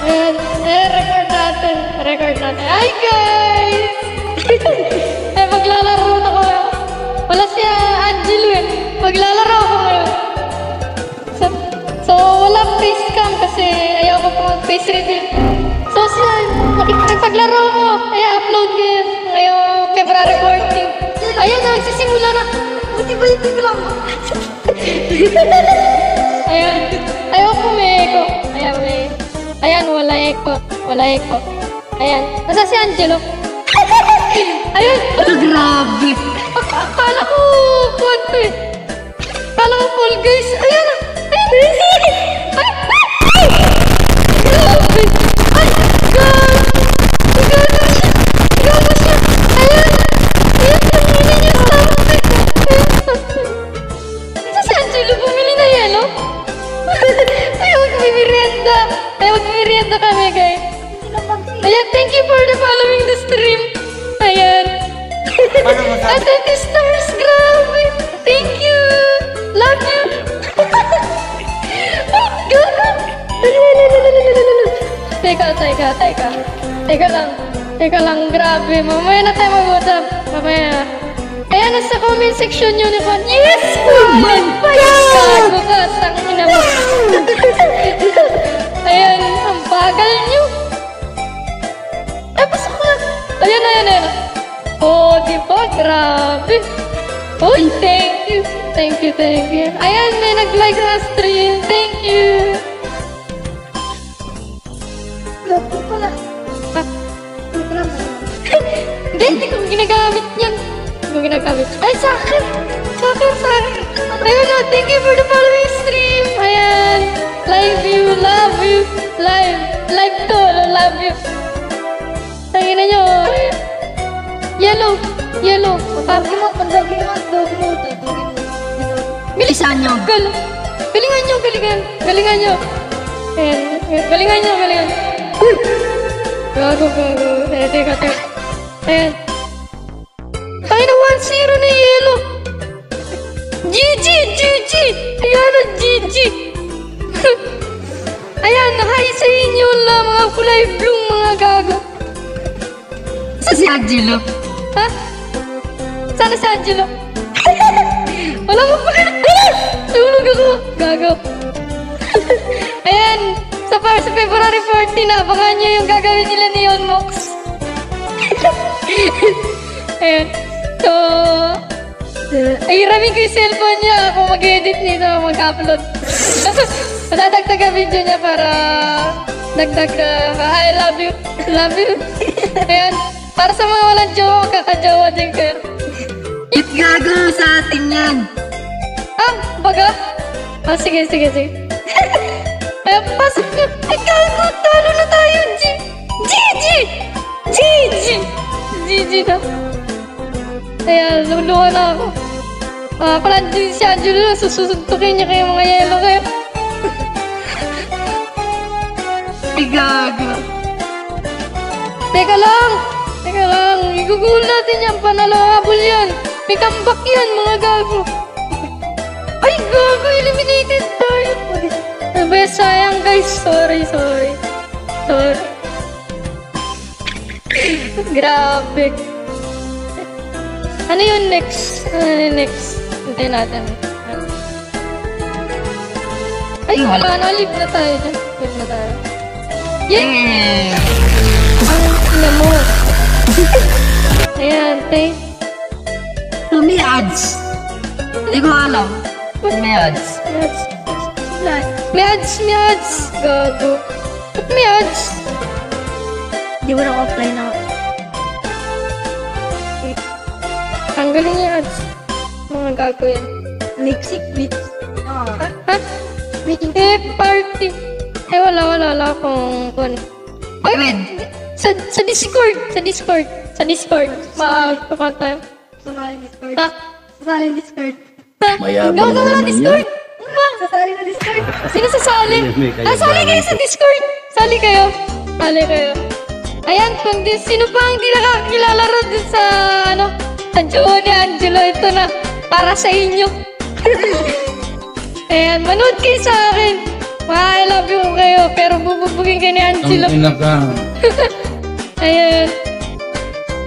Ayan, record natin. Record natin. Hi guys! Maglalaro na ko. Wala si Angelo eh. Maglalaro ako ngayon. So walang face cam kasi ayaw ko po face reveal. So siya, nagpaglaro ko. I-upload ko yun. Ngayong February 14. Ayan, nagsisimula na. Buti ba yung lang? Ayan. Ayaw ko may echo. Ayan, may. Ayan, wala echo. Wala echo. Ayan. Nasa si Angelo? Ayun. Grabe. Akala ko, konto eh. Akala ko full guys. Ayan. Ay! Ay! Grabe. Ay! God! Gago siya. Gago siya. Ayan. Ayan, pamili niya something. Ito si Angelo, bumili na yelo. Ayaw magmimerienda. Ayaw magmimerienda kami, guys. Ayan, thank you for the following the stream. Ayan. At 20 stars, grabe. Thank you. Love you. Oh, gago. Teka lang, grabe. Mamaya na tayo mag-usap. Mamaya. Ayan, nasa comment section yun. Yes! Oh my God! Gago ka, tangina mo. Ayan, ang bagal nyo. Ay, pasok ka. Ayan. Oh, di ba? Grabe. Oh, thank you. Thank you. Ayan, may nag-like na stream. Thank you. Grabe pala. Hindi ko ginagamit yan. Hindi ko ginagamit. Ay, sa akin. Ayun na, thank you for the following stream. Ayan. Love you. Live to, love you. Tangin na nyo. Yellow. Pagkaki mo. Bilisan nyo. Galingan nyo. Ayan. Galingan. Uy! Gago. Teka. Ayan. Tayo na 1-0 na yellow. GG. Ayan na, GG. Ayan, hi sa inyo lang, mga kulay blue, mga gago. Sa si Angelo. Ha? Sana si Angelo? Wala mo pala. Tulog ako. Gago. Ayan, sa February 14, abangan nyo yung gagawin nila ni Yon Mox. Ayan. So, hiramin ko yung cellphone niya kung mag-edit nito, mag-upload. Madadagdag video niya para dagdag I love you. Ayan. Para sa mga walang jowa, kakajowa din kayo. It gago sa atin yan. Baga? Sige. Ayan, pasok na. Ay, gago, talo na tayo. GG na. Ayan, luluha na ako. Pala si Angelo, susuntukin niya kayo mga yelo kayo. Ay, gago. Teka lang. Igugul natin yan. Panalo-habol yan. May comeback yan, mga gago. Ay, gago. Eliminated tayo. Sabi, sayang guys. Sorry. Grabe. Ano yun next? Hintay natin. Ay, wala na. Live na tayo dyan. Yay! Ano mo? Ayan, thank. May ads. Hindi ko alam. May ads. May ads. Gago. Ba't may ads? Hindi mo na apply na. Tanggalin niya ads. Mga gago yan. Lipstick beats. Ha? Party. Wala akong kun. Wait. Sa Discord. Makakapag tayo. Sasali Discord. Mayabang naman Discord. Sasali na Discord. Sino sasali? Sali kayo sa Discord. Sali kayo. Ayan, sino pa ang di nakakilala rin din sa sa jowa ni Angelo. Ito na, para sa inyo. Ayan, manood kayo sa akin. I love you kayo, pero bububugin kayo ni Angelo. Ang ina ka. Ayan.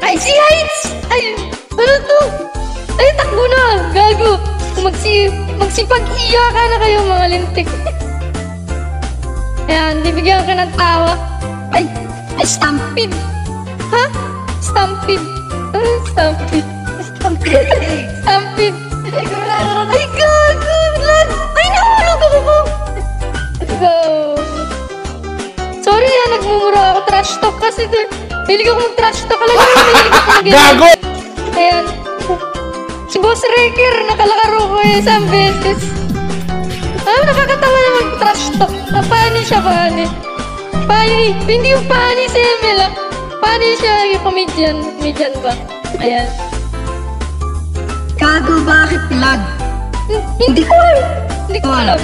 Ay, si Heights! Ay, ano to? Ay, takbo na! Gago! Magsipag-iyakan na kayo, mga lintik. Ayan, bibigyan ka ng tawa. Ay, Stampede! Ha? Stampede. Ano Stampede? Stampede. Ay, gago! Ay, nahulog ako po! Go! Sorry nagmumura ako. Trash talk kasi ito. Hilig ako mag-trash talk. Alam mo, hilig ako Gago! Ayan. Si Boss Wrecker, nakalakaro ko isang beses. Nakakatawa na mag-trash talk. Funny siya, funny. Funny. Hindi yung funny si Emil, Funny siya, yung comedian. Comedian ba? Ayan. Gago, bakit lag? Hindi ko alam. Hindi ko alam.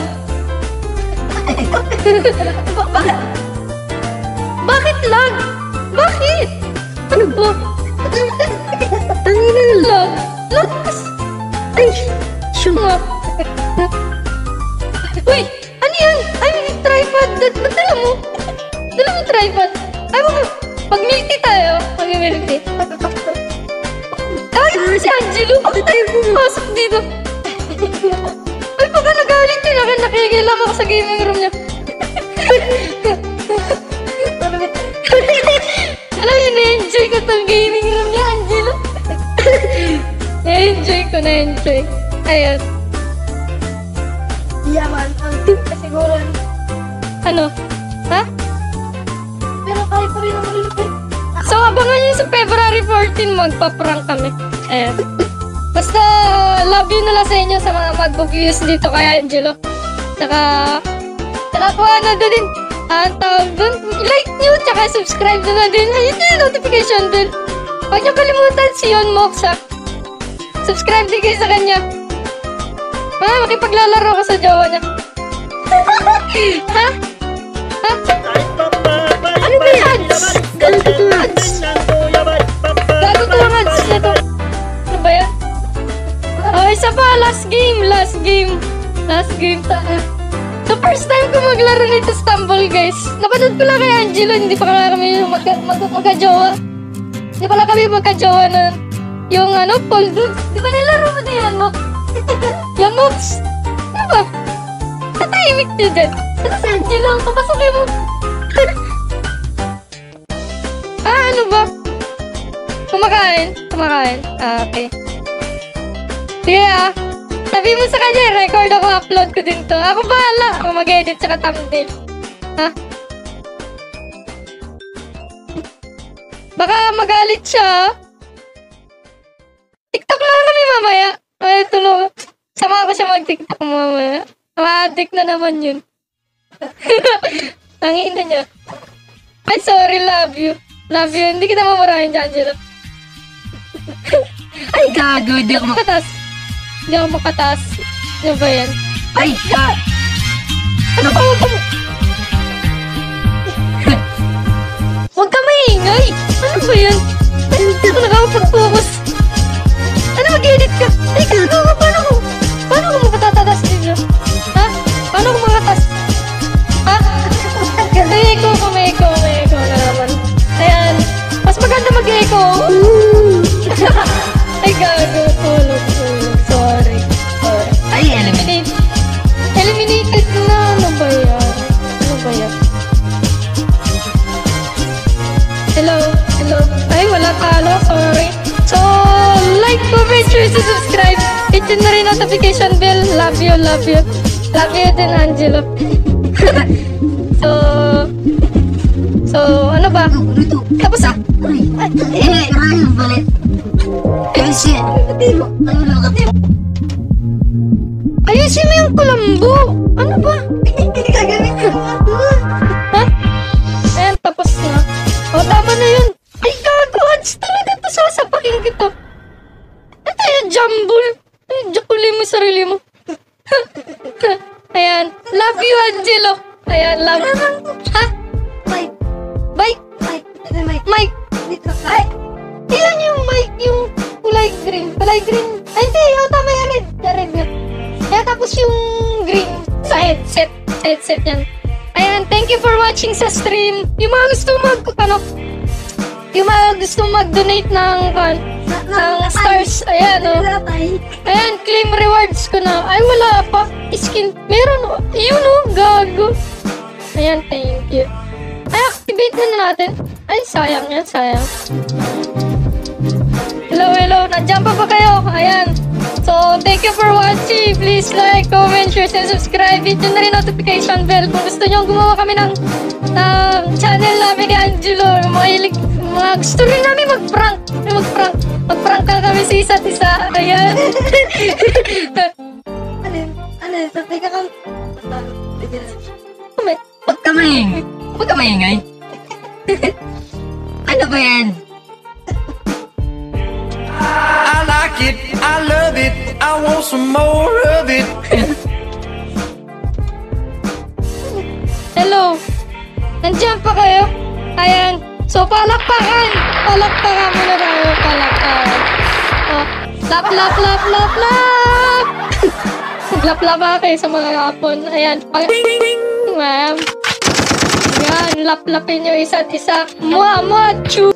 Bakit lag? Bakit? Ano ba? Tangina na lag. Lakas. Ay, syunga. Uy, ano yan? Ay, may tripod. Ba't dala mo? Dala mo tripod. Ay, pag-milky tayo. Pag-milky. Ay, si Angelo. Bakit tayo pumasok dito? Ay, baka nagalit yun. Nakikilam ako sa gaming room niya. Alam niyo, na-enjoy ko tong gaming room niya, Angelo. Na-enjoy ko. Ayun. Yaman, ang tip kasi siguro. Ano? Ha? Pero kaya pa rin ang malulupit. So, abangan niyo sa February 14, magpa-prank kami. Ayan. Basta, love you na lang sa inyo sa mga mag-views dito kay Angelo. Tsaka kung ano din, ang tawag dun, like nyo, tsaka subscribe na din. Ayun na yung notification din. Huwag nyo kalimutan si Yon Moxa. Subscribe din kayo sa kanya. Makipaglalaro ko sa jowa niya. Ha? Ha? Ano ba yung ads? Gago to ads. Gago to ang ads na to. Ano ba yan? Oh, isa pa. Last game. So, first time ko maglaro nito Stumble, guys. Napanood ko lang kay Angelo. Hindi pa kami magka-jowa. Hindi pala kami magka-jowa nun. Yung Paul Dudes. Di ba nilaro mo na yan, Mox? Yan, Mox? Ano ba? Natahimik niyo dyan. Ito si Angelo. Papasukin mo. Ano ba? Kumakain. Okay. Sige sabi mo sa kanya, record ako, upload ko din to. Ako bahala. Ako mag-edit tsaka thumbnail. Ha? Baka magalit siya. TikTok lang kami mamaya. Ay, tulong. Sama ko siya mag-TikTok mamaya. Ma-addict na naman yun. Ang ina niya. Ay, sorry, love you. Love you. Hindi kita mamurahin dyan, Angelo. Ay, gago, hindi ako Hindi ako makataas. Ano ba yan? Ay, God! Ano ba? Huwag ka maingay! Ano ba yan? Hindi ako nakakapag-focus. Ano mag-edit ka? Ay, gago ka! Paano ko makatatatas dito? Ha? Paano ko makatatas? Ha? May echo na naman. Ayan. Mas maganda mag-echo. Ay, gago. Tulog. Sorry. Ay, Eliminated na. Ano ba yan? Hello. Ay, wala talo. Sorry. So, like, comment, share, subscribe. Hit yun na rin notification bell. Love you. Love you din, Angelo. So, ano ba? Tapos balik. Kasi, ayusin mo yung kulambo. Ano ba? gagamit ko. Ha? Ayan, tapos na. O, tama na yun. Ay, gago. Ads talaga ito. Sasapakin kita. Ito yung jumble. Ay, jakulin mo sarili mo. Ayan. Love you, Angelo. Ayan, love. Ha? Mike. Dito. Ay, Ilan yung mic, yung kulay green? Ay, hindi. Tama yung red. Red yun. Kaya tapos yung green sa headset. headset yan. Ayan, thank you for watching sa stream. Yung mga gusto yung mga gusto mag-donate ng stars, ayan, oh. Ayan, claim rewards ko na. Ay, wala pa. Skin, meron, oh. Yun, oh, gago. Ayan, thank you. Ay, activate na natin. Ay, sayang yan, sayang. Hello, hello. Nandiyan pa ba kayo? Ayan. So, thank you for watching. Please like, comment, share, and subscribe. Hit nyo na rin notification bell. Kung gusto nyo gumawa kami ng channel namin ni Angelo. Mga gusto rin namin mag-prank. Mag-prank ka kami sa isa't isa. Ayan. Ano, sabay ka kang... Huwag ka maingay. Ano ba yan? I like it, I love it, I want some more of it. Hello. Nandiyan pa kayo? Ayan. So, palakpakan. Palakpakan muna tayo. Palakpakan. Oh. Lap. Lap kayo sa mga hapon. Ayan. Ma'am. Ayan. Lap-lapin nyo isa't isa. Mua, chu.